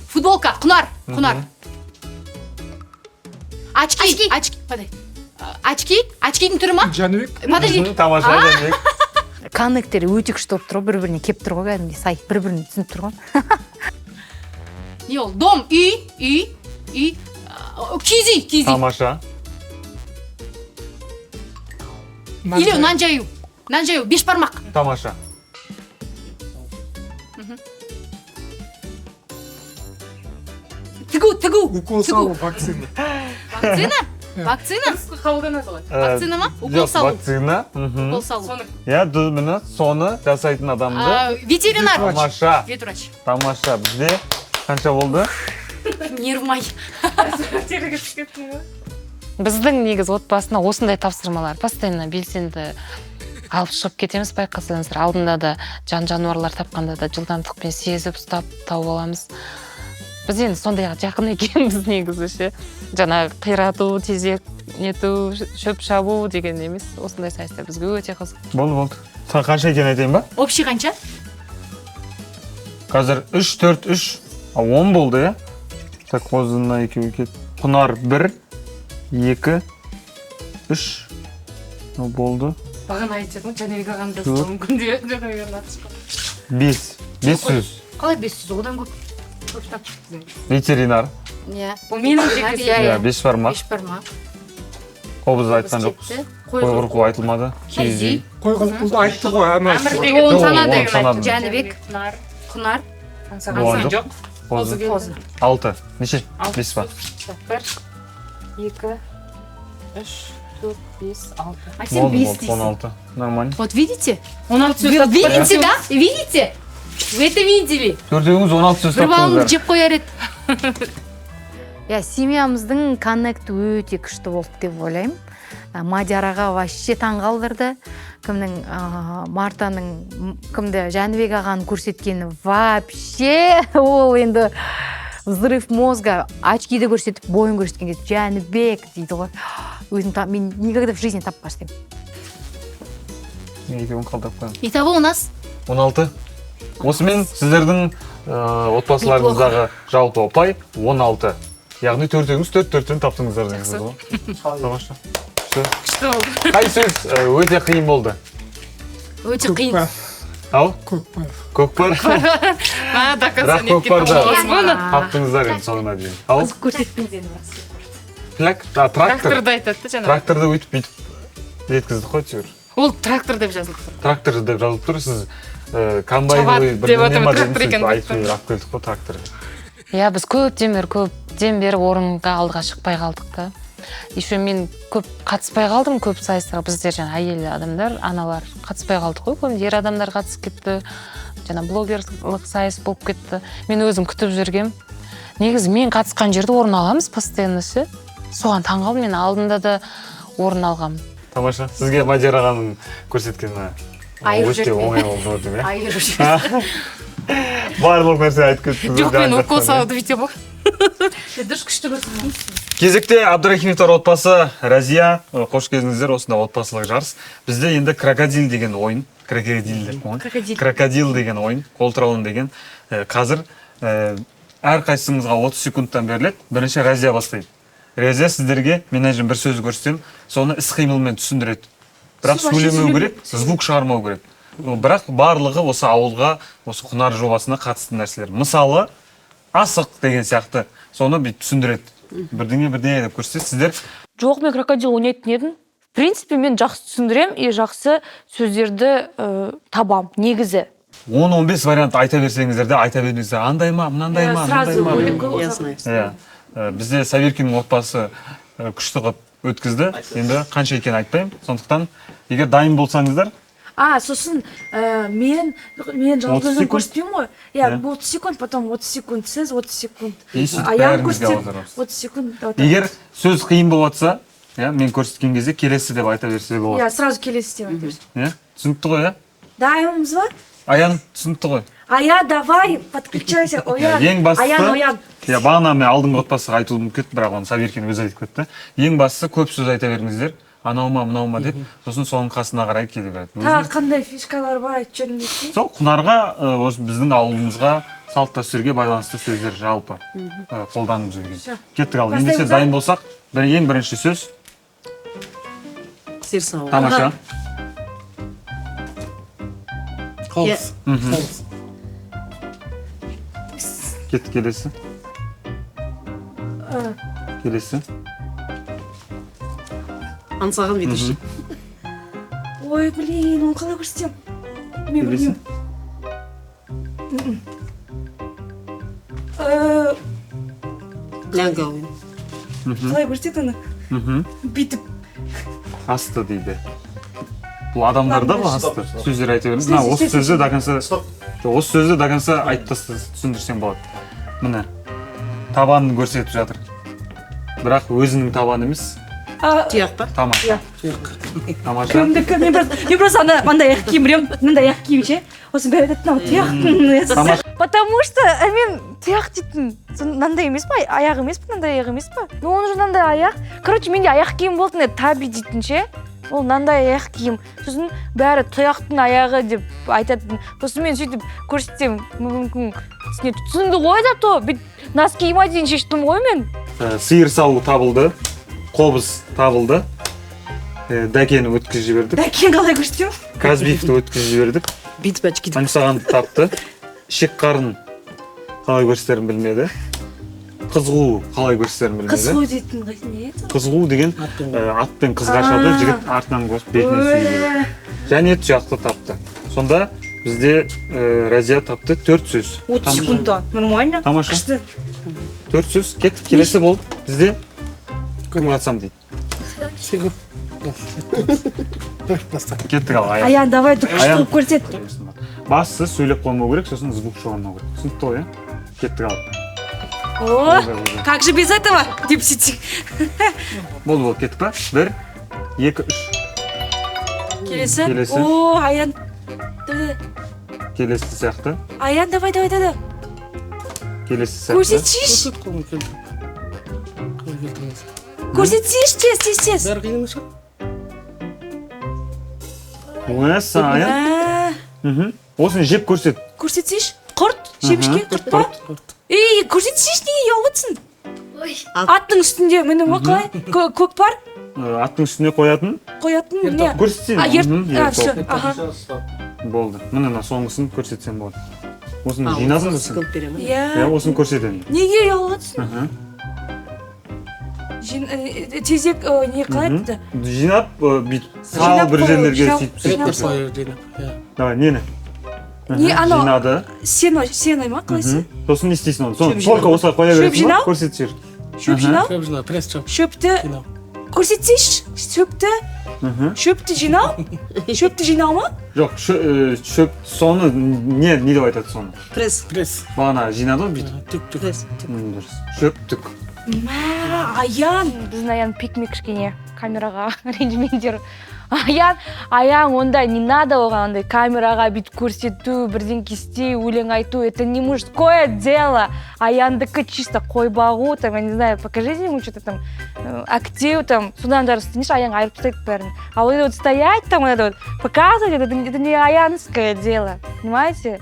Футболка, құнар. Очки. Подай. Очкидің түрі ма? Жәнібек. Подожди. Тамаша. Жәнібек. Коннектері өте күшті болып тұр ғой, бір-біріне кеп тұр ғой, кәдімгідей сай, бір-біріне түсініп тұр ғой. Не ол? Дом, үй. Киіз үй. Тамаша. Илеу, нан жаю, беш бармақ. Тамаша. Тігу. Укол салу, вакцина. Вакцина? Қабылданады ғой. Вакцина ма? Укол салу. Вакцина. Укол салу. Я міне соны жасайтын адамды. Ветеринар. Тамаша. Ветврач. Тамаша. Бізде қанша болды? Нервмай. Біздің негіз отбасына осындай тапсырмалар постоянно белсенді алып шығып кетеміз. Байқасаңыздар, алдында да жануарлар тапқанда да жылдамдықпен сезіп ұстап тауып аламыз. Біз енді сондайға жақын екенбіз негізі ше. Жаңа қирату, тезек нету, шөп шабу деген емес. Осындай сайыстар бізге өте қызық. Болды. Қанша екенін айтайын ба? Общий қанша? Қазір 3, 4, 3, 10 болды, я? Так, қозына екеу кет. Құнар 1, 2, 3, болды. Бағана айтып едім, Жәнібек ағам да мүмкін деп Жәнібек ағам 5 сөз. Қалай 5 сөз? Одан көп. Ветеринар. Иә. Ол менің жеке. 5 бармақ. Қобыз айтқан жоқпыз. Қой құрқу айтылмады. Киіз үй. Қой құрқуды айтты ғой, әмір. Оны санады. Жәнібек. Құнар. Жоқ. Қозы. 6. Неше? 5 ба? 1, 2, 3, 4, 5, 6. А сен 5 дейсің. 16. Нормально. Вот видите? 16 сөз Вы видите, да? Видите? Вы это видели? Төртеуіңіз 16 сөз Бір балыңды таптыңыздар. жеп қояр еді. Семьямыздың коннекті өте күшті болды деп ойлаймын. Мадияраға вообще таң қалдырды. Мартаның кімді Жәнібек ағаны көрсеткені вообще ол енді взрыв мозга. Очкиді көрсетіп, бойын көрсеткен кезде Жәнібек дейді ғой. Мен никогда в жизни таппас деймін. Екеуін қалдап қойым. Итого у нас 16. Осымен сіздердің отбасыларыңыздағы жалпы ұпай 16. Яғни төртеуіңіз 4-4-тен таптыңыздар деңіз ғой. Тамаша. Күшті болды. Қай сөз өте қиын болды? өте қиын. Ау? Көкпар. Бірақ көкпарды таптыңыздар енді соңына дейін. Ау? Тракторды айтады жаңа. Тракторды өйтіп бүйтіп жеткіздік қой түйір. Ол трактор деп жазылып тұр. Трактор деп жазылып тұр. Сіз комбайновый бір нема дедіңіз, айтып келдік қой трактор. Иә, біз көптен бері орынға алдыға шықпай қалдық та. Еще мен көп қатыспай қалдым, көп сайыстарға. Біздер жаңа әйел адамдар, аналар қатыспай қалдық қой. Көбінде ер адамдар қатысып кетті. Жаңа блогерлық сайыс болып кетті. Мен өзім күтіп жүргем. Негізі мен қатысқан жерде орын аламыз постоянно ше. Соған таң қалдым, мен алдында да орын алғам. Тамаша. Сізге Мадияр ағаның көрсеткені өте оңай болды деп, иә? Айырып жүрген. Барлық нәрсе айтып кеттіңіз. Жоқ, мен укол салуды бүйтем ғой. дұрыс күшті көрсетеміз. Кезекте Абдрахимовтар отбасы, Разия, қош келдіңіздер осында отбасылық жарыс. Бізде енді крокодил деген ойын, крокодил деген ойын, қолтырауын деген. Қазір әр қайсыңызға 30 секундтан беріледі. Бірінші Разия бастайды. Разия сіздерге мен әжім бір сөз көрсетемін, соны іс-қимылмен түсіндіреді. Бірақ сөйлемеу керек, звук шығармау керек. Бірақ барлығы осы ауылға, осы Құнар жобасына қатысты нәрселер. Мысалы, асық деген сияқты соны түсіндіреді. Бірдеңе деп көрсетеді. Сіздер Жоқ, мен крокодил ойнайтын едім. В принципе, мен жақсы түсіндірем и жақсы сөздерді табам, негізі. 10-15 вариант айта берсеңіздер де айта беріңіздер. Андай ма, мынандай ма, мынандай ма. Бізде Саверкиннің отбасы күшті қылып өткізді. Енді қанша екенін айтпаймын. Сондықтан, егер дайын болсаңыздар, Сосын мен жалғыз өзім көрсетпеймін ғой. 30 секунд, потом 30 секунд сіз, 30 секунд. Аян көрсетіп, 30 секунд. егер сөз қиын болып жатса, мен көрсеткен кезде келесі деп айта берсе болады. Сразу келесі деп айта берсе. Түсінікті ғой, Дайынбыз ба? Аян түсінікті ғой. Давай, подключайся, Оян. Ең бастысы, Оян. бағана мен алдыңғы отбасыға айтуым кетті, бірақ оны Саверкин өзі айтып кетті. Ең бастысы көп сөз айта беріңіздер. Анау ма, мынау ма деп, сосын соның қасына қарай келе береді. Тағы қандай фишкалар бар айтып жөніңізде? Сол Құнарға, осы біздің ауылымызға, салт дәстүрге байланысты сөздер жалпы қолданып жүрген. Кеттік ал. Ендеше дайын болсақ, ең бірінші сөз. Серсау. Тамаша. Қалыс. Кеттік келесі. Келесі. Аңсаған видишь. Ой, блин, оны қалай көрсетем? Мен білмеймін. Ләңгі ойын. Қалай көрсетет оны? Бүйтіп. Асты дейді. Бұл адамдарда бұл асты. Сөздер айта беріңіз. Осы сөзді до конца айтып түсіндірсең болады. Міне, табанын көрсетіп жатыр. Бірақ өзінің табаны емес. Тұяқ па? Тамаша. Тамаша. Мен просто андай аяқ киім білемін, мындай аяқ киім ше. Осы бәрі айтады, тұяқ. Потому что мен тұяқ дейтін, мынандай емес па, аяқ емес па, мынандай аяқ емес па? Ну, оны же мынандай аяқ. Короче, менде аяқ киім болатын еді, таби дейтін ше. Ол мынандай аяқ киім. Сосын бәрі тұяқтың аяғы деп айтатын. Сосын мен сөйтіп көрсетсем, мүмкін түсінді ғой да то. Нас киіма дейін шештім ғой мен. Сиыр сауы табылды. Қобыз табылды. Дәкені өткізіп жібердік. Дәкен қалай көрсетем? Казбиевті өткізіп жібердік. Бүйтіп әчкі деп. Аңсағанды тапты. Шек қарын қалай көрсетерін білмеді. Қызғу қалай көрсетерін білмеді. Қызғу дейтін не еді? Қызғу деген атпен қыз қашады, жігіт артынан қосып бетіне сүйеді. Және тұяқты тапты. Сонда бізде Разия тапты 4 сөз. 30 секундта. Нормально. Тамаша. 4 сөз. Кеттік, келесі болды. Бізде кім қатсам дейді. Кеттік ал. Аян, давай күшті көрсет. Бастысы сөйлеп қоймау керек, сосын звук шығармау керек. Түсінікті ғой, кеттік ал. О, как же без этого? Депсити. Болды, кеттік па? 1, 2, 3. Келесі. О, Аян. Келесі сияқты. Аян, давай. Келесі сияқты. Көрсетшіш. Көрсетсеш, тез. Бәрі қиын емес. Өсі, Аян. Осыны жеп көрсет. Көрсетсеш. Құрт, жемішке құрт па? Көрсетсеш, неге ұялғытсың? Аттың үстінде, мені ма қалай? Көк бар? Аттың үстіне қоятын? Не? Көрсетсен. Аха. Болды. Міне соңғысын көрсетсен болады. Осыны жинадың Секунд беремін. Осыны көрсетемін. Неге ұялғытсың? Тезек не қалай еді? Жинап, сал бір жерлерге сөйтіп көрсет. Давай, нені? Жинады. Сен ма қалайсың? Сосын не істейсің оны? Только осылай қоя бересің ба? Көрсет жер. Шөп жинау? Шөпті көрсетсеш, шөпті жинау ма? Жоқ, шөп соны не деп айтады соны? Пресс. Бағана жинады ғой бүйтіп. Шөптік. Аян. Біздің Аян пикмек кішкене камераға ренжімеңдер. аян ондай не надо оған андай камераға бүйтіп көрсету, бірден кесте, өлең айту, это не мужское дело. Аяндікі чисто қой бағу, там, я не знаю, покажите ему что-то там, актив, там, содан жарыс дейінші, аян айырып тастайды бәрін. А вот это вот стоять там, это вот, показывать, это не аянское дело, понимаете?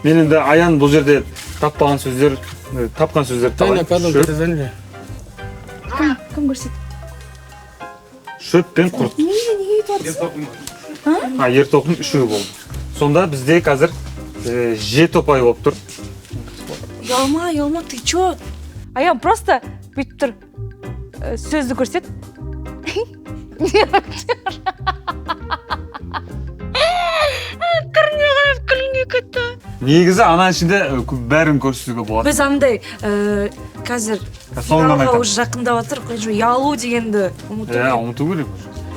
Мен енді аян бұл жерде тапқан сөздер табайын. Кім көрсет? Шөп пен құрт. Ер тоқым үшеу болды. Сонда бізде қазір жеті ұпай болып тұр. Елма, ты чё? Аян просто бүйтіп тұр, сөзді көрсет. Қырына қарап күліне кетті. Негізі ананың ішінде бәрін көрсетуге болады. Біз андай қазір финалға уже жақындап жатыр, ялу дегенді ұмыту керек.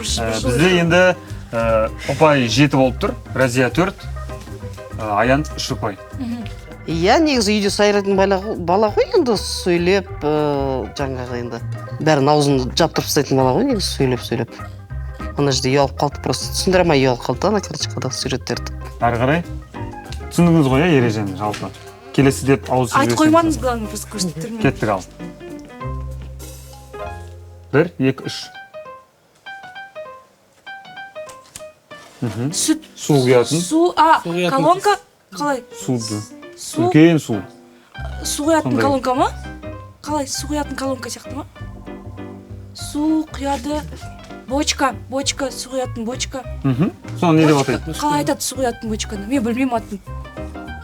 Бізде енді ұпай 7 болып тұр, Разия 4, Аян 3 ұпай. Иә, негізі үйде сайрайтын бала ғой, енді сөйлеп, жаңағы енді бәрін аузын жаптырып тастайтын бала ғой, негізі сөйлеп. Ана жерде ұялып қалды, просто түсіндіре алмай ұялып қалды, ана карточкадағы суреттерді. Ары қарай түсіндіңіз ғой, ережені жалпы. Келесі деп ауыз сөйлесеңіз. Айт қоймаңыз, главное, просто көрсеттермен. Кеттік ал. 1, 2, 3. Сүт. Су құятын. Су, колонка, қалай? Суды. Үлкен су. Су құятын колонка ма? Қалай, су құятын колонка сияқты ма? Су құяды, бочка, су құятын бочка. Соны не деп атайды? Қалай айтады су құятын бочканы? Мен білмеймін атын.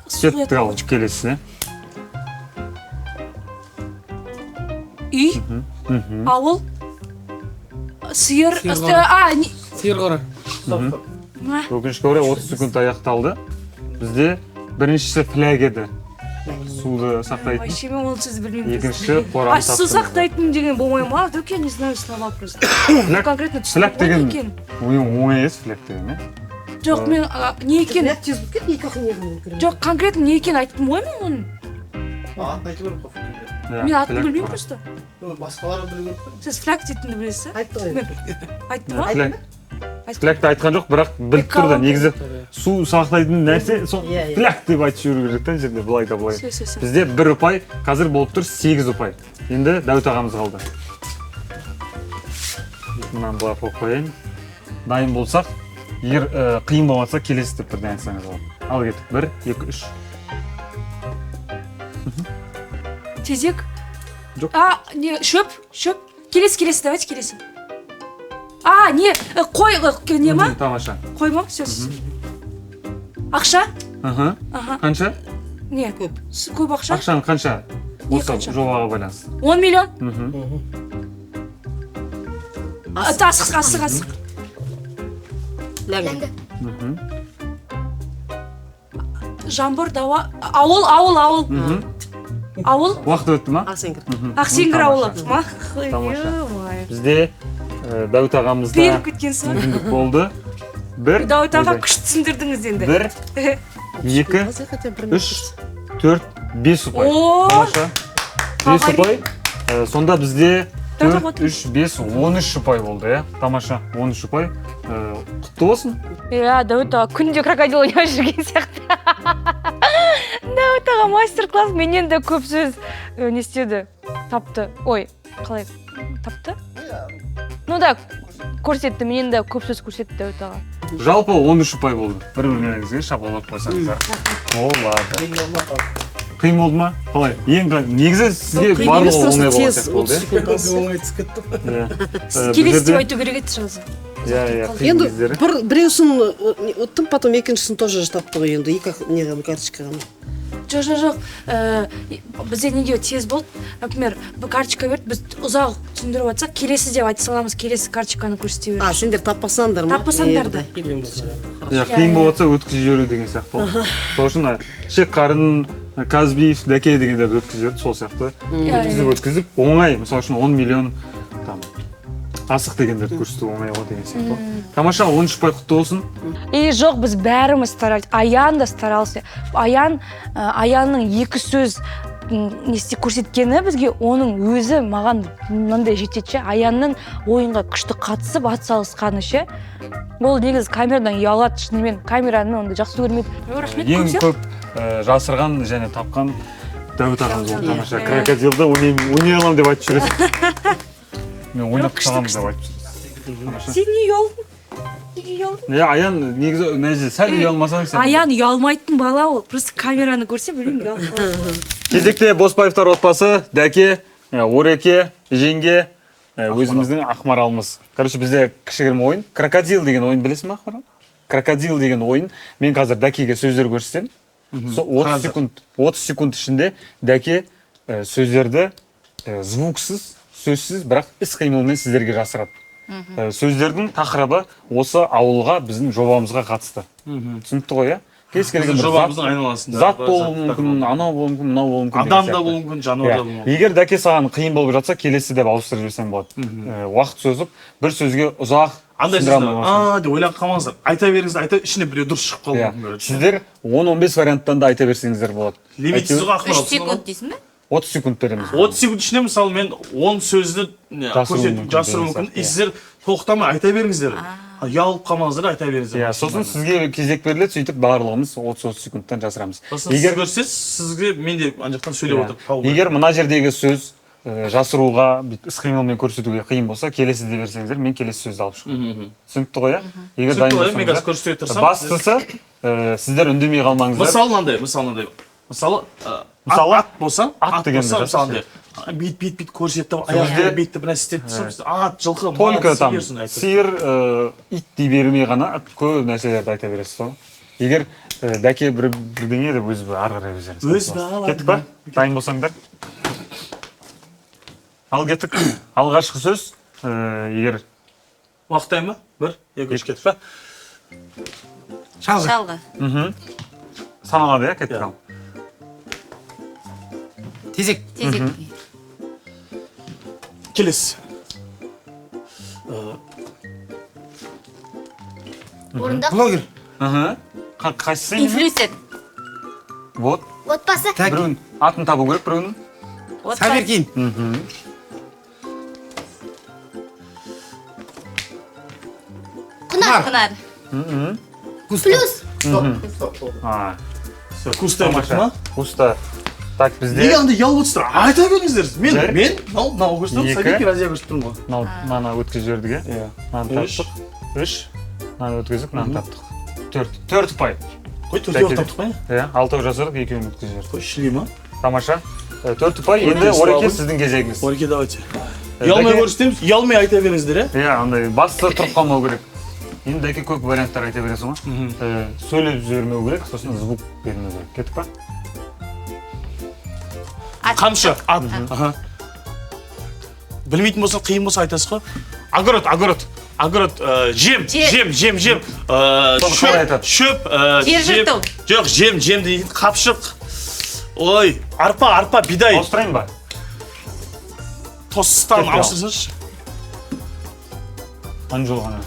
Кеттік ал, келесіне. Үй, ауыл, сиыр, Сиыр қора. Өкінішке орай 30 секунд аяқталды. Бізде біріншісі фляг еді. Суды сақтайтын. Вообще мен ол сөз білмеймін. Екіншісі қораны Су сақтайтын деген болмай ма? Вдруг я не знаю слова просто. Конкретно фляг деген оңай емес, фляг деген. Жоқ, мен не екен? Жоқ, конкретно не екен айттым ғой мен оның. Мен атын білмеймін просто. Басқалары білген. Сіз фляг дейтінді білесіз? Айтты ма? Флягты айтқан жоқ, бірақ біліп тұрды. Негізі су сақтайтын нәрсе, фляг деп айтып жүру керек та жерде, былай да былай. Бізде 1 ұпай, қазір болып тұр 8 ұпай. Енді Дәуіт ағамыз қалды. Мұнан былай қойып қояйын. Дайын болсақ, егер қиын болмаса келесі деп бірден айтсаңыз болады. Ал кеттік. 1, 2, 3. Тезек? Жоқ. Не, шөп? Келесі, давайте келесі. Не, қой, не ма? Тамаша. Қой ма? Сөз. Ақша? Қанша? Не, көп ақша? Ақшаны қанша? Осы жобаға байланысты. 10 миллион? Асық. Ләңгі. Жамбыр, дауа, ауыл. Ауыл? Уақыт өтті ма? Ақсеңгір ауылы. Тамаша. Бізде Дәуіт ағамызда мүмкіндік болды. 1, Дәуіт аға күшті түсіндірдіңіз енді. 1, 2, 3, 4, 5 ұпай. Тамаша. 5 ұпай. Сонда бізде 4, 3, 5, 13 ұпай болды, е? Тамаша, 13 ұпай. Құтты болсын? Дәуіт аға күнде крокодил ойнап жүрген сияқты. Дәуіт аға мастер-класс менен де көп сөз не істеді. Тапты. Ой, қалай? Тапты? Ну да, көрсетті, менен де көп сөз көрсетті Дәуіт аға. Жалпы 13 ұпай болды. Бір-біріңізге шапалап қойсаңыздар. Олады. Қиын болды ма? Қалай? Негізі сізге барлығы оңай болады. Келесі деп айту керек еді жазы. Енді біреусін ұттым, потом екіншісін тоже тапты ғой енді. Екі карточка ғана. Жоқ. Бізде неге тез болды. Например, бір карточка берді, біз ұзақ түсіндіріп атсақ, келесі деп айта саламыз, келесі карточканы көрсете береді. Сендер таппасаңдар ма? Таппасаңдар да. Қиын болатса өткізіп жіберу деген сияқты болды. Сол үшін Шек Қарын, Казбиев, Дәке дегендерді өткізіп жіберді, сол сияқты. Өткізіп, оңай, мысалы үшін 10 миллион асық дегендерді көрсету оңай ғой деген сияқты. Тамаша, 13 ұпай құтты болсын. Жоқ, біз бәріміз старались. Аян да старался. Аянның 2 сөз не істеп көрсеткені бізге, оның өзі маған мынандай жетеді ше, Аянның ойынға күшті қатысып атсалысқаны ше. Ол негізі камерадан ұялады, шынымен камераны онда жақсы көрмейді. Рахмет Ең көп жасырған және тапқан Дәуіт ағамыз болды. Тамаша крокодилді ойнай аламын деп айтып жүресің. Мен ойнап тастағанмын деп айтып жүресің. Сен не ұялдың? Аян негізі мәжі сәл ұялмасаң сен. Аян ұялмайтын бала ол, просто камераны көрсе білмеймін ұялмайды. Кезекте Боспаевтар отбасы, Дәке, Ореке, Жеңге, өзіміздің Ақмаралымыз. Короче, бізде кішігірім ойын. Крокодил деген ойын білесің ме, Ақмарал? Крокодил деген ойын. Мен қазір Дәкеге сөздер көрсетемін. 30 секунд ішінде Дәке сөздерді звуксыз, сөзсіз, бірақ іс-қимылмен сіздерге жасырады. Сөздердің тақырыбы осы ауылға біздің жобамызға қатысты. Түсінікті ғой, иә? Кез келген жобамыздың айналасында зат болуы мүмкін, анау болуы мүмкін, мынау болуы мүмкін. Адам да болуы мүмкін, жануар да болуы мүмкін. Егер Дәке саған қиын болып жатса, келесі деп ауыстырып жіберсең болады. Уақыт созып, бір сөзге ұзақ андай сөздер, деп ойланып қалмаңыздар. Айта беріңіздер, айта ішіне біреу дұрыс шығып қалуы мүмкін. Сіздер 10-15 варианттан да айта берсеңіздер болады. Лимитсіз ғой, Ақмарал. 3 секунд дейсің бе? 30 секунд береміз. 30 секунд ішінде мысалы мен 10 сөзді жасыру мүмкін. Сіздер тоқтамай айта беріңіздер. Ұялып қалмаңыздар, айта беріңіздер. Сосын сізге кезек беріледі, сөйтіп барлығымыз 30 секундтан жасырамыз. Егер көрсеңіз, сізге мен де ана жақтан сөйлеп отырып. Егер мына жердегі сөз жасыруға, іс-қимылмен көрсетуге қиын болса, келесіде берсеңіздер, мен келесі сөзді алып шығамын. Түсінікті ғой, егер дайын болсаңыздар. Бастысы, сіздер үндемей қалмаңыздар. Мысалы, ат болса, мысалы бейт көрсетті, аяқты бейтті бір нәрсе істетті, ат, жылқы, только там сиыр, ит дей бермей ғана көп нәрселерді айта бересіз. Егер Дәке бірдеңе деп өзі ары қарай берсеңіз. Кеттік па? Дайын болсаңдар. Ал кеттік. Алғашқы сөз, егер уақыт ма? 1, 2, 3 кеттік па? Шалғы. Саналады, иә, кеттік ал. Тезек. Келесі. Орындық. Блогер. Қайсысы? Инфлюенсер. Вот. Отбасы. Біреуін атын табу керек, біреуінің. Саберкин. Құнар. Плюс. Куста ма? Куста. Так, бізде... Неге андай ұялып отырсыздар? Айта беріңіздер. Мен мынау көрсетіп, Саберкин Разия көрсетіп тұрмын ғой. Мынаны өткізіп жібердік, иә? Мынаны таптық. 3. Мынаны өткіздік, мынаны таптық. 4 ұпай. Қой, 4 таптық па? Иә, 6 жасадық, 2-ін өткізіп жібердік. Қой, шілей ма? Тамаша. 4 ұпай, енді Ореке сіздің кезегіңіз. Ореке, давайте. Ұялмай көрсетеміз, ұялмай айта беріңіздер, иә? Иә, андай басты тұрып қалмау керек. Енді Дәке көп варианттар айта бересің ғой. Сөйлеп жібермеу керек, сосын звук бермеу керек. Кеттік па? Қамшы, ат. Білмейтін болса, қиын болса айтасыз ғой. Огород, жем, шөп, жоқ, жем дейін, қапшық, ой, арпа, бидай. Ауыстырайын ба? Тостан ауыстырсаңызшы. Анжол ғана.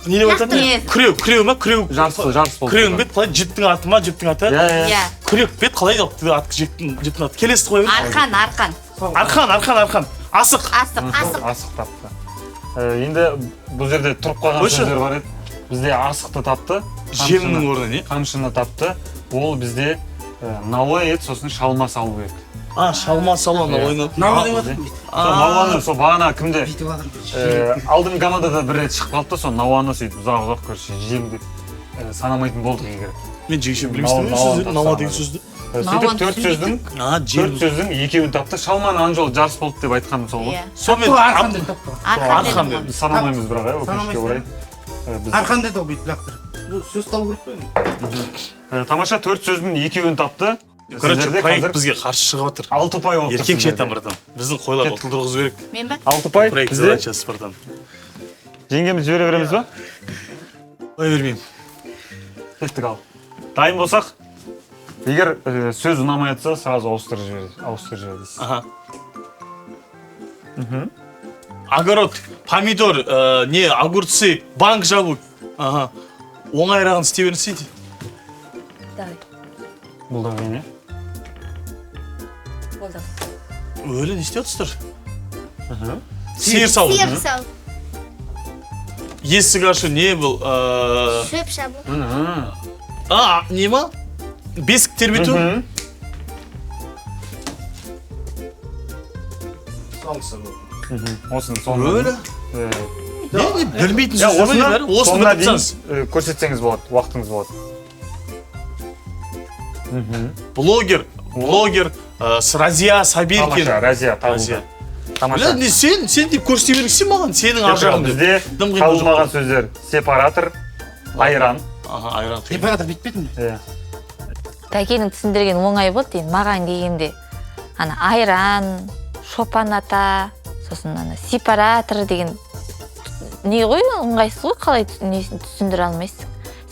Не деп айтады? Күреу ма? Жарыс болды. Күреуің бет, қалай? Жіптің аты ма? Жіптің аты? Күрек бет, қалай жіптің аты? Келесі қойып? Арқан. Асық тапты. Енді бұл жерде тұрып қалған сөздер бар еді. Бізде асықты тапты. Жемнің орны не? Қамшыны тапты. Ол бізде науа еді, сосын шалма салу еді. Шалма салу ойны. Науаны, сол бағана кімде? Алдың Канадада бір рет шығып қалды, сол науаны сөйтіп ұзақ көрші жем деп санамайтын болдық егер. Мен жегеше білместім сөзді, науа деген сөзді. Сөйтіп 4 сөздің 2-ін тапты. Шалманы анжол жарыс болды деп айтқаным сол ғой. Сонымен арқан деп санамаймыз бірақ, өкінішке орай. Арқан деді ол бүйтіп лақтыр. Сөз табу керек пе? Тамаша 4 сөздің 2-ін тапты. Короче, проект бізге қарсы шығып отыр. 6 ұпай болып еркек шайтан братан. Біздің қойлар ұтылдырғыз керек. Мен ба? 6 ұпай бізде. Жеңгеміз жібере береміз ба? Ой, бермеймін. Кеттік ал. Дайын болсақ, егер сөз ұнамай атса, сразу ауыстырып жібересіз. Огород, помидор, огурцы, банк жабу. Оңайрағын істей беріңіз дейді. Бұл да мен, өлі не істеп отырсыздар? Сиыр сау. Сиыр сау. Есік ашу не бұл? Шөп шабу. Не ма? Бесік тербету? Осыны соңына. Өлі? Білмейтін сөз жүрмейді бәрі. Осыны соңына біліп тұрсаңыз. дейін көрсетсеңіз болады, уақытыңыз болады. Блогер, Разия Сабиркин. Тамаша, Разия табылды. Тамаша. Бля, сен деп көрсете бергенсің маған, сенің аржағын деп. Бізде табылмаған сөздер: сепаратор, айран. Айран. Сепаратор битпеді ме? Тәкенің түсіндірген оңай болды дейін, маған келгенде ана айран, шопан ата, сосын ана сепаратор деген не ғой, ыңғайсыз ғой, қалай түсіндіре алмайсың.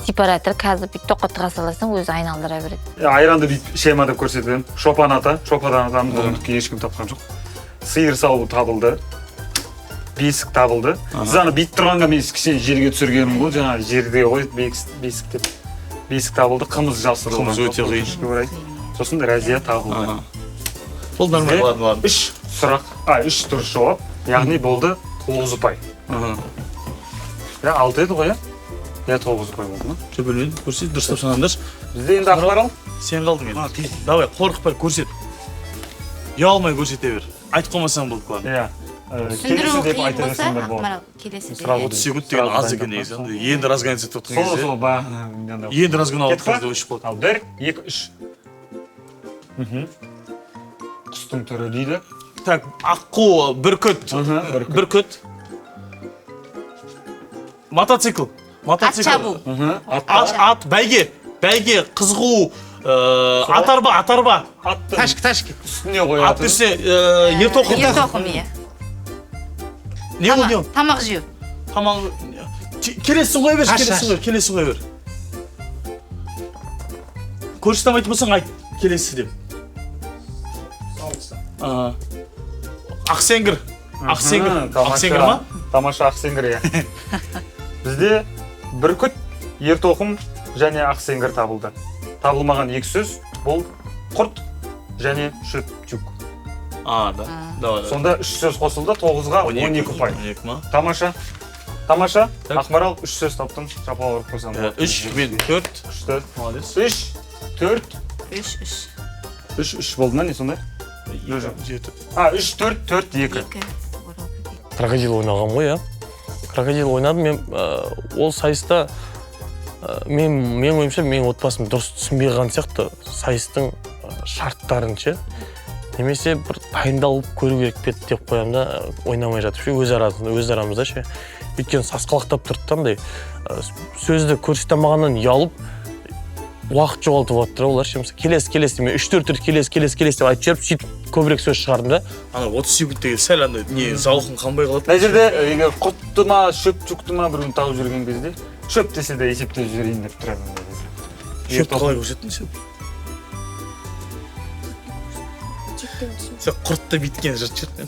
Сепаратор қазір бүйтіп тоққа саласың, өзі айналдыра береді. Айранды бүйтіп шема деп көрсетемін. Шопан ата, шопан атамды оңдыққа ешкім тапқан жоқ. Сиыр сауы табылды. Бесік табылды. Сіз аны бүйтіп тұрғанға мен кішкене жерге түсіргенім ғой, жаңағы жерде қойып бесік деп. Бесік табылды, қымыз жасырылған. Қымыз өте қиын. Сосын Разия табылды. Бұл нормально, ладно. 3 сұрақ, 3 дұрыс жауап, яғни болды 9 ұпай. 6 еді ғой, 9 ұпай болды ма? Жоқ, білмеймін, көрсет, дұрыстап санаңдаршы. Бізде енді Ақмарал. Сен қалдың енді. Давай, қорықпай көрсет. Ұялмай көрсете бер. Айтып қоймасаң болды қылан. Түсіндіру қиын болса, Ақмарал келесі. 30 секунд деген аз екен негізі. Енді разгоняться етіп отырған кезде. Сол, енді разгон алып тұрды, өшіп болды. Ал 1, 2, 3. Құстың түрі дейді. Так, аққу, бүркіт. Бүркіт. Мотоцикл. Ат шабу. Ат, бәйге, қызғу, атарба. Ташки. Үстіне қоятын. Ат үстіне ертоқым. Ертоқым, иә. Не ол деу? Тамақ жеу. Келесің қой бер. Көрсетам айтып болсаң айт, келесі деп. Ақсеңгір ма? Тамаша Ақсеңгір, иә. Бізде бүркіт, ертоқым және Ақсеңгір табылды. Табылмаған 2 сөз бұл құрт және шөп-жүк. Сонда 3 сөз қосылды, 9-ға 12 ұпай. Тамаша, Ақмарал 3 сөз таптың, жапаға ұрып қойсам. 3, мен 4. 3, 4. 3 болды ма, не сондай? 3, 4, 4, 2. Крокодил ойнағам ғой, иә. Крокодил ойнадым, мен ол сайыста мен ойымша, мен отбасым дұрыс түсінбей қалған сияқты сайыстың шарттарын ше. Немесе бір дайындалып көру керек пе деп қоямын да, ойнамай жатып ше, өз арамызда ше. Өйткені сасқалақтап тұрттандай сөзді көрсете алмағаннан ұялып уақыт жоғалтып отыр олар ше. Келесі мен 3-4 рет келесі деп айтып жіберіп, сөйтіп көбірек сөз шығардым да. 30 секундтегі сәл андай зауқың қанбай қалады. Мына жерде егер құртты ма, шөп-жүкті ма біреуін тауып жүрген кезде, шөп десе де есептеп жіберейін деп тұрады. Шөпті қалай көрсеттің сен? Сен құртты биткен жұрт жүрттен.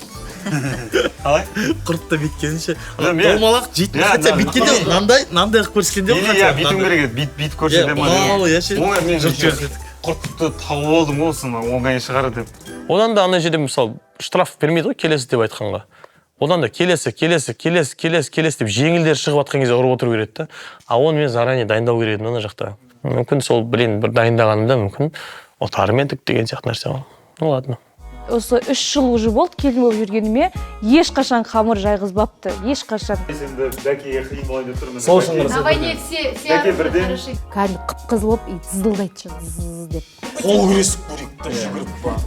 Қалай? Құртты биткен ше. Долмалақ жейтін. Хотя биткенде нандай көрсеткенде ғой. Иә, битім керек еді, бит көрсете ма. Оңай мен құртты тауып алдым осыны, оңай шығар деп. Одан да ана жерде мысалы штраф бермейді ғой, келесі деп айтқанға. Одан да келесі деп жеңілдер шығып атқан кезде ұрып отыру керек та. А оны мен заранее дайындау керек еді ана жақта. Мүмкін сол бір дайындағанымда мүмкін отарым едік деген сияқты нәрсе ғой. Ну ладно. Осы 3 жыл уже болды келін болып жүргеніме, ешқашан қамыр жайғызбапты, ешқашан. Енді Дәкеге қиын болады деп тұрмын. Сол үшін На войне все кәдімгі қып-қызыл болып, зылдайды деп. Қол күресіп көрейік, жүгіріп ба.